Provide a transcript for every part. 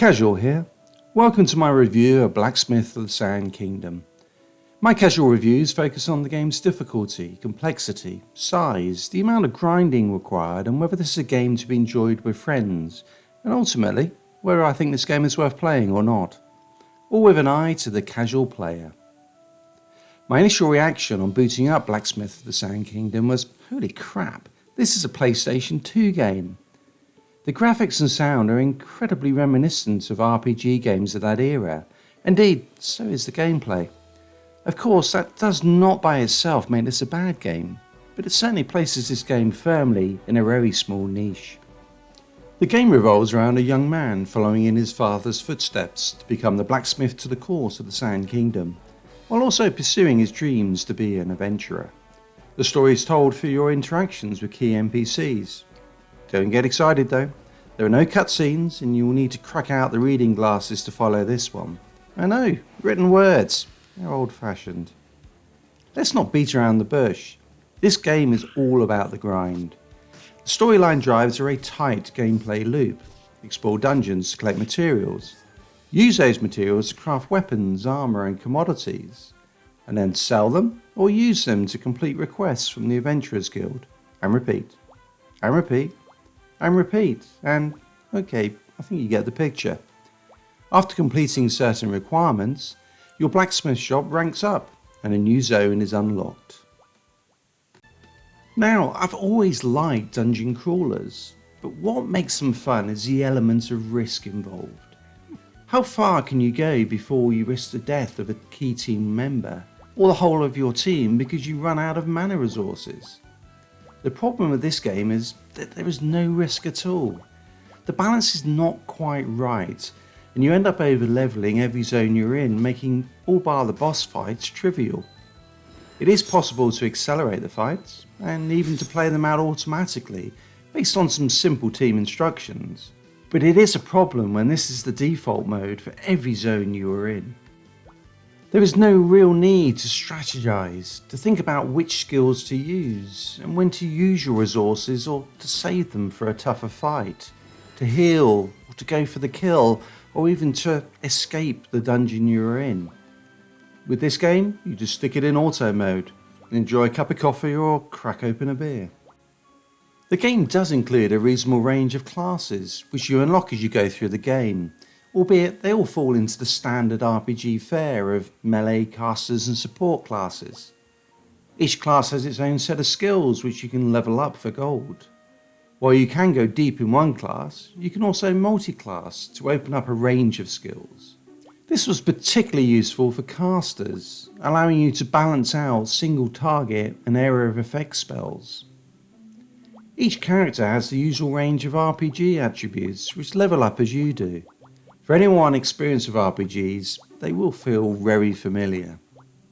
Casual here. Welcome to my review of Blacksmith of the Sand Kingdom. My casual reviews focus on the game's difficulty, complexity, size, the amount of grinding required, and whether this is a game to be enjoyed with friends, and ultimately, whether I think this game is worth playing or not. All with an eye to the casual player. My initial reaction on booting up Blacksmith of the Sand Kingdom was, holy crap, this is a PlayStation 2 game. The graphics and sound are incredibly reminiscent of RPG games of that era. Indeed, so is the gameplay. Of course, that does not by itself make this a bad game, but it certainly places this game firmly in a very small niche. The game revolves around a young man following in his father's footsteps to become the blacksmith to the court of the Sand Kingdom, while also pursuing his dreams to be an adventurer. The story is told through your interactions with key NPCs. Don't get excited though, there are no cutscenes and you will need to crack out the reading glasses to follow this one. I know, written words, they're old fashioned. Let's not beat around the bush. This game is all about the grind. The storyline drives are a tight gameplay loop. Explore dungeons to collect materials. Use those materials to craft weapons, armour and commodities. And then sell them or use them to complete requests from the Adventurers Guild. And repeat. And repeat. And repeat, and okay, I think you get the picture. After completing certain requirements, your blacksmith shop ranks up and a new zone is unlocked. Now, I've always liked dungeon crawlers, but what makes them fun is the element of risk involved. How far can you go before you risk the death of a key team member, or the whole of your team because you run out of mana resources? The problem with this game is that there is no risk at all. The balance is not quite right, and you end up over leveling every zone you're in, making all bar the boss fights trivial. It is possible to accelerate the fights, and even to play them out automatically, based on some simple team instructions. But it is a problem when this is the default mode for every zone you are in. There is no real need to strategize, to think about which skills to use, and when to use your resources or to save them for a tougher fight, to heal, or to go for the kill, or even to escape the dungeon you are in. With this game, you just stick it in auto mode, and enjoy a cup of coffee or crack open a beer. The game does include a reasonable range of classes, which you unlock as you go through the game, albeit they all fall into the standard RPG fare of melee, casters and support classes. Each class has its own set of skills which you can level up for gold. While you can go deep in one class, you can also multi-class to open up a range of skills. This was particularly useful for casters, allowing you to balance out single target and area of effect spells. Each character has the usual range of RPG attributes which level up as you do. For anyone experienced with RPGs, they will feel very familiar.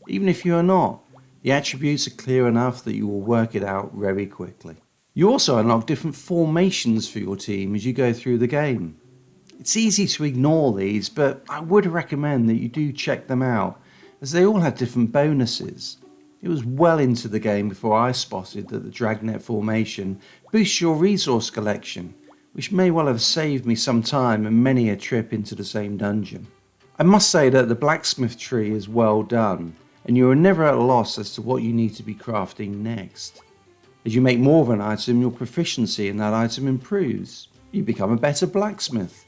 Even if you are not, the attributes are clear enough that you will work it out very quickly. You also unlock different formations for your team as you go through the game. It's easy to ignore these, but I would recommend that you do check them out, as they all have different bonuses. It was well into the game before I spotted that the Dragnet formation boosts your resource collection, which may well have saved me some time and many a trip into the same dungeon. I must say that the Blacksmith Tree is well done, and you are never at a loss as to what you need to be crafting next. As you make more of an item, your proficiency in that item improves. You become a better blacksmith,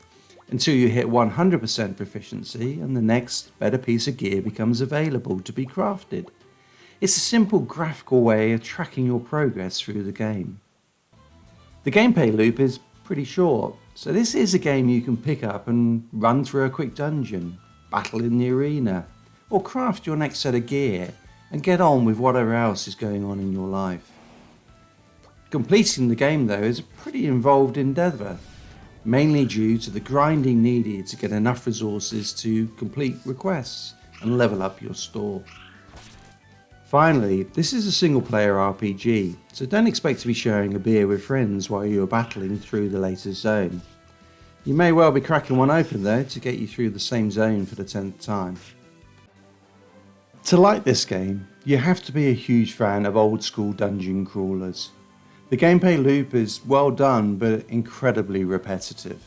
until you hit 100% proficiency and the next better piece of gear becomes available to be crafted. It's a simple graphical way of tracking your progress through the game. The gameplay loop is pretty short, so this is a game you can pick up and run through a quick dungeon, battle in the arena, or craft your next set of gear and get on with whatever else is going on in your life. Completing the game though is a pretty involved endeavour, mainly due to the grinding needed to get enough resources to complete requests and level up your store. Finally, this is a single player RPG, so don't expect to be sharing a beer with friends while you are battling through the latest zone. You may well be cracking one open though to get you through the same zone for the 10th time. To like this game, you have to be a huge fan of old school dungeon crawlers. The gameplay loop is well done but incredibly repetitive.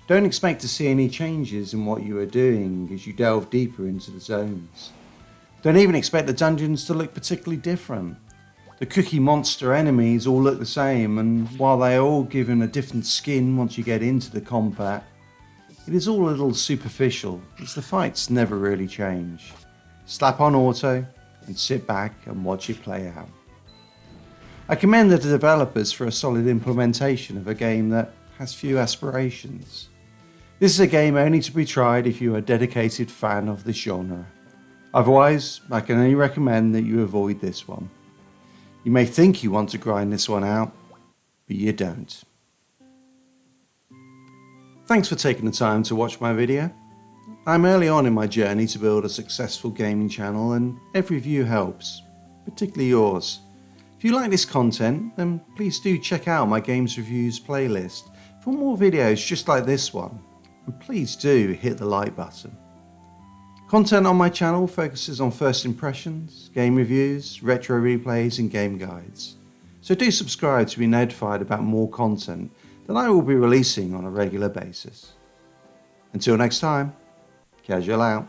Don't expect to see any changes in what you are doing as you delve deeper into the zones. Don't even expect the dungeons to look particularly different. The cookie monster enemies all look the same, and while they are all given a different skin once you get into the combat, it is all a little superficial as the fights never really change. Slap on auto and sit back and watch it play out. I commend the developers for a solid implementation of a game that has few aspirations. This is a game only to be tried if you are a dedicated fan of this genre. Otherwise, I can only recommend that you avoid this one. You may think you want to grind this one out, but you don't. Thanks for taking the time to watch my video. I'm early on in my journey to build a successful gaming channel, and every view helps, particularly yours. If you like this content, then please do check out my games reviews playlist for more videos just like this one, and please do hit the like button. Content on my channel focuses on first impressions, game reviews, retro replays and game guides. So do subscribe to be notified about more content that I will be releasing on a regular basis. Until next time, casual out.